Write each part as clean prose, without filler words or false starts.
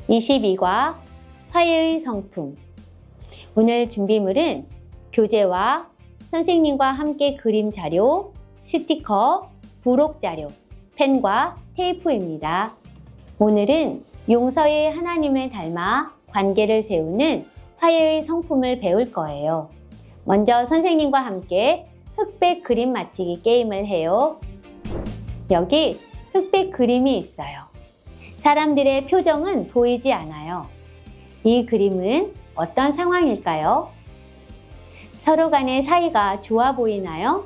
22과 화해의 성품. 오늘 준비물은 교재와 선생님과 함께 그림 자료, 스티커, 부록 자료, 펜과 테이프입니다. 오늘은 용서의 하나님을 닮아 관계를 세우는 화해의 성품을 배울 거예요. 먼저 선생님과 함께 흑백 그림 맞히기 게임을 해요. 여기 흑백 그림이 있어요. 사람들의 표정은 보이지 않아요. 이 그림은 어떤 상황일까요? 서로 간의 사이가 좋아 보이나요?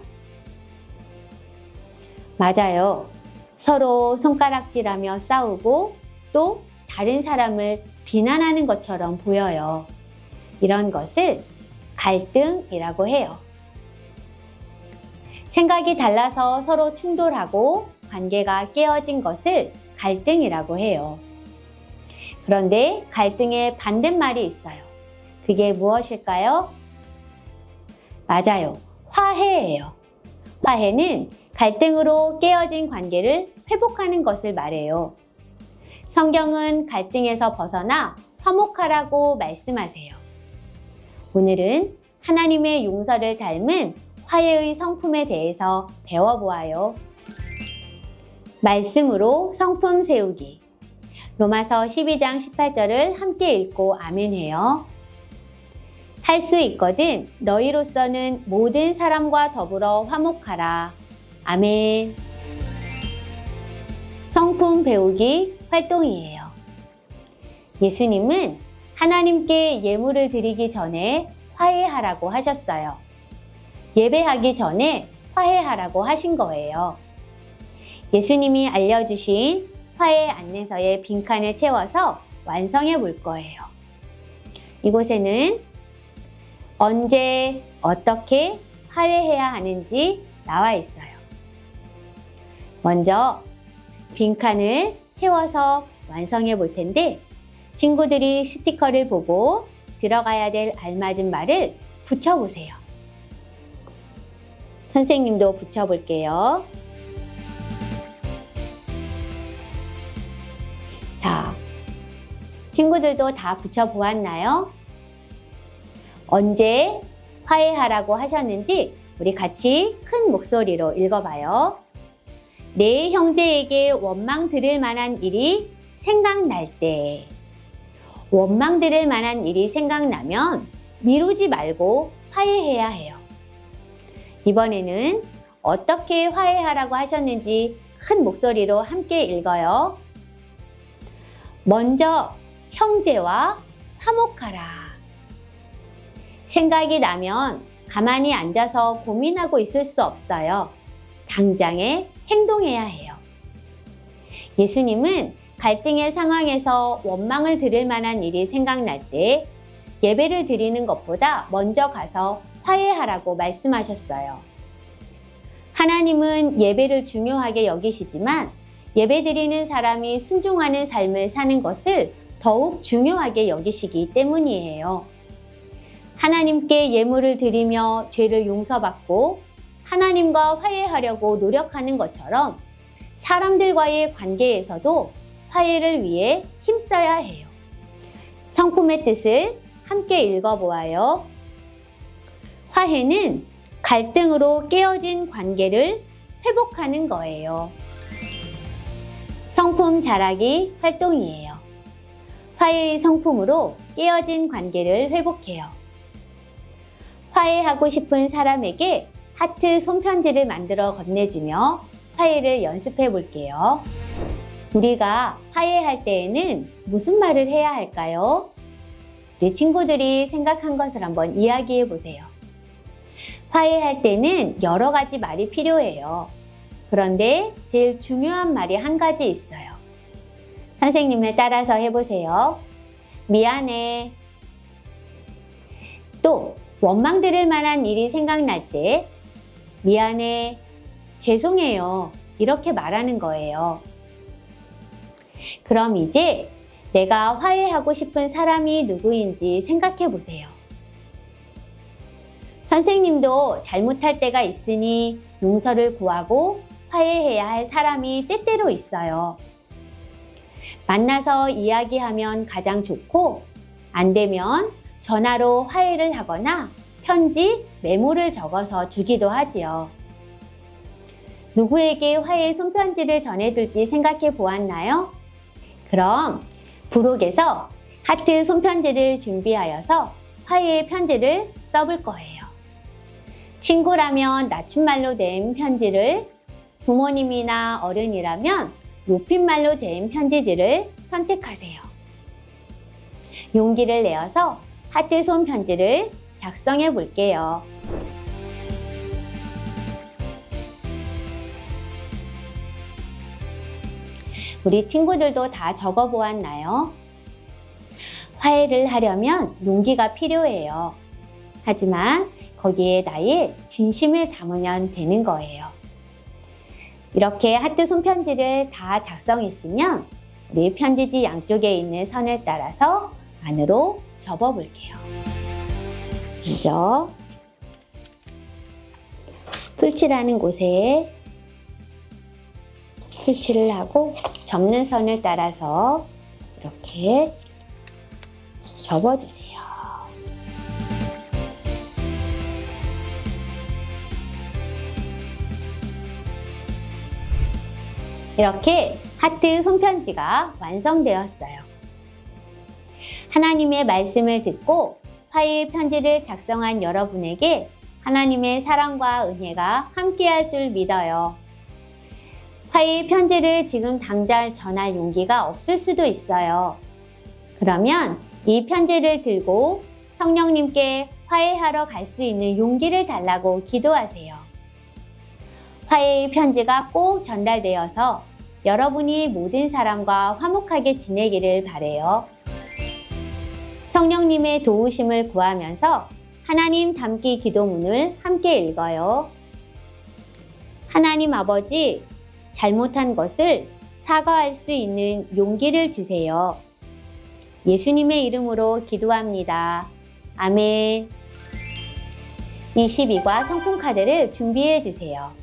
맞아요. 서로 손가락질하며 싸우고 또 다른 사람을 비난하는 것처럼 보여요. 이런 것을 갈등이라고 해요. 생각이 달라서 서로 충돌하고 관계가 깨어진 것을 갈등이라고 해요. 그런데 갈등의 반대말이 있어요. 그게 무엇일까요? 맞아요. 화해예요. 화해는 갈등으로 깨어진 관계를 회복하는 것을 말해요. 성경은 갈등에서 벗어나 화목하라고 말씀하세요. 오늘은 하나님의 용서를 닮은 화해의 성품에 대해서 배워보아요. 말씀으로 성품 세우기. 로마서 12장 18절을 함께 읽고 아멘해요. 할 수 있거든 너희로서는 모든 사람과 더불어 화목하라. 아멘. 성품 배우기 활동이에요. 예수님은 하나님께 예물을 드리기 전에 화해하라고 하셨어요. 예배하기 전에 화해하라고 하신 거예요. 예수님이 알려주신 화해 안내서의 빈칸을 채워서 완성해 볼 거예요. 이곳에는 언제, 어떻게 화해해야 하는지 나와 있어요. 먼저 빈칸을 채워서 완성해 볼 텐데 친구들이 스티커를 보고 들어가야 될 알맞은 말을 붙여보세요. 선생님도 붙여볼게요. 자, 친구들도 다 붙여보았나요? 언제 화해하라고 하셨는지 우리 같이 큰 목소리로 읽어봐요. 내 형제에게 원망 들을 만한 일이 생각날 때. 원망 들을 만한 일이 생각나면 미루지 말고 화해해야 해요. 이번에는 어떻게 화해하라고 하셨는지 큰 목소리로 함께 읽어요. 먼저 형제와 화목하라. 생각이 나면 가만히 앉아서 고민하고 있을 수 없어요. 당장에 행동해야 해요. 예수님은 갈등의 상황에서 원망을 들을 만한 일이 생각날 때 예배를 드리는 것보다 먼저 가서 화해하라고 말씀하셨어요. 하나님은 예배를 중요하게 여기시지만 예배드리는 사람이 순종하는 삶을 사는 것을 더욱 중요하게 여기시기 때문이에요. 하나님께 예물을 드리며 죄를 용서받고 하나님과 화해하려고 노력하는 것처럼 사람들과의 관계에서도 화해를 위해 힘써야 해요. 성품의 뜻을 함께 읽어보아요. 화해는 갈등으로 깨어진 관계를 회복하는 거예요. 성품 잘하기 활동이에요. 화해의 성품으로 깨어진 관계를 회복해요. 화해하고 싶은 사람에게 하트 손편지를 만들어 건네주며 화해를 연습해 볼게요. 우리가 화해할 때에는 무슨 말을 해야 할까요? 우리 친구들이 생각한 것을 한번 이야기해 보세요. 화해할 때는 여러 가지 말이 필요해요. 그런데 제일 중요한 말이 한 가지 있어요. 선생님을 따라서 해보세요. 미안해. 또 원망 들을 만한 일이 생각날 때 미안해, 죄송해요 이렇게 말하는 거예요. 그럼 이제 내가 화해하고 싶은 사람이 누구인지 생각해 보세요. 선생님도 잘못할 때가 있으니 용서를 구하고 화해해야 할 사람이 때때로 있어요. 만나서 이야기하면 가장 좋고, 안 되면 전화로 화해를 하거나 편지, 메모를 적어서 주기도 하지요. 누구에게 화해 손편지를 전해줄지 생각해 보았나요? 그럼 부록에서 하트 손편지를 준비하여서 화해의 편지를 써볼 거예요. 친구라면 낮춤말로 된 편지를, 부모님이나 어른이라면 높임말로 된 편지지를 선택하세요. 용기를 내어서 하트 손편지를 작성해 볼게요. 우리 친구들도 다 적어 보았나요? 화해를 하려면 용기가 필요해요. 하지만 거기에 나의 진심을 담으면 되는 거예요. 이렇게 하트 손편지를 다 작성했으면 우리 편지지 양쪽에 있는 선을 따라서 안으로 접어 볼게요. 먼저 풀칠하는 곳에 풀칠을 하고 접는 선을 따라서 이렇게 접어주세요. 이렇게 하트 손편지가 완성되었어요. 하나님의 말씀을 듣고 화해의 편지를 작성한 여러분에게 하나님의 사랑과 은혜가 함께할 줄 믿어요. 화해의 편지를 지금 당장 전할 용기가 없을 수도 있어요. 그러면 이 편지를 들고 성령님께 화해하러 갈 수 있는 용기를 달라고 기도하세요. 화해의 편지가 꼭 전달되어서 여러분이 모든 사람과 화목하게 지내기를 바래요. 성령님의 도우심을 구하면서 하나님 담기 기도문을 함께 읽어요. 하나님 아버지, 잘못한 것을 사과할 수 있는 용기를 주세요. 예수님의 이름으로 기도합니다. 아멘. 22과 성품카드를 준비해 주세요.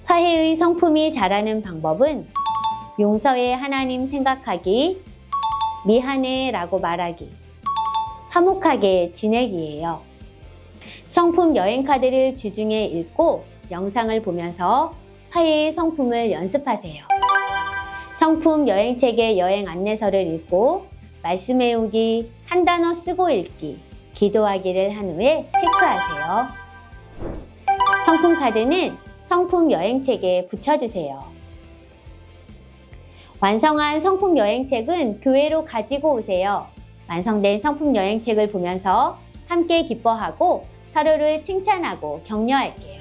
화해의 성품이 자라는 방법은 용서해 하나님 생각하기, 미안해 라고 말하기, 화목하게 지내기예요. 성품 여행카드를 주중에 읽고 영상을 보면서 화해의 성품을 연습하세요. 성품 여행책의 여행 안내서를 읽고 말씀 외우기, 한 단어 쓰고 읽기, 기도하기를 한 후에 체크하세요. 성품 카드는 성품 여행책에 붙여주세요. 완성한 성품 여행책은 교회로 가지고 오세요. 완성된 성품 여행책을 보면서 함께 기뻐하고 서로를 칭찬하고 격려할게요.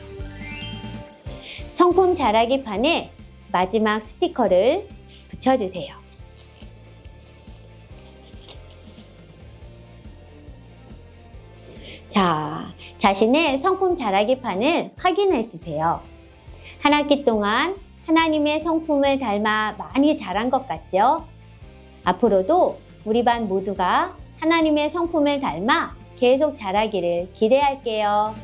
성품 자라기 판에 마지막 스티커를 붙여주세요. 자, 자신의 성품 자라기 판을 확인해 주세요. 한 학기 동안 하나님의 성품을 닮아 많이 자란 것 같죠? 앞으로도 우리 반 모두가 하나님의 성품을 닮아 계속 자라기를 기대할게요.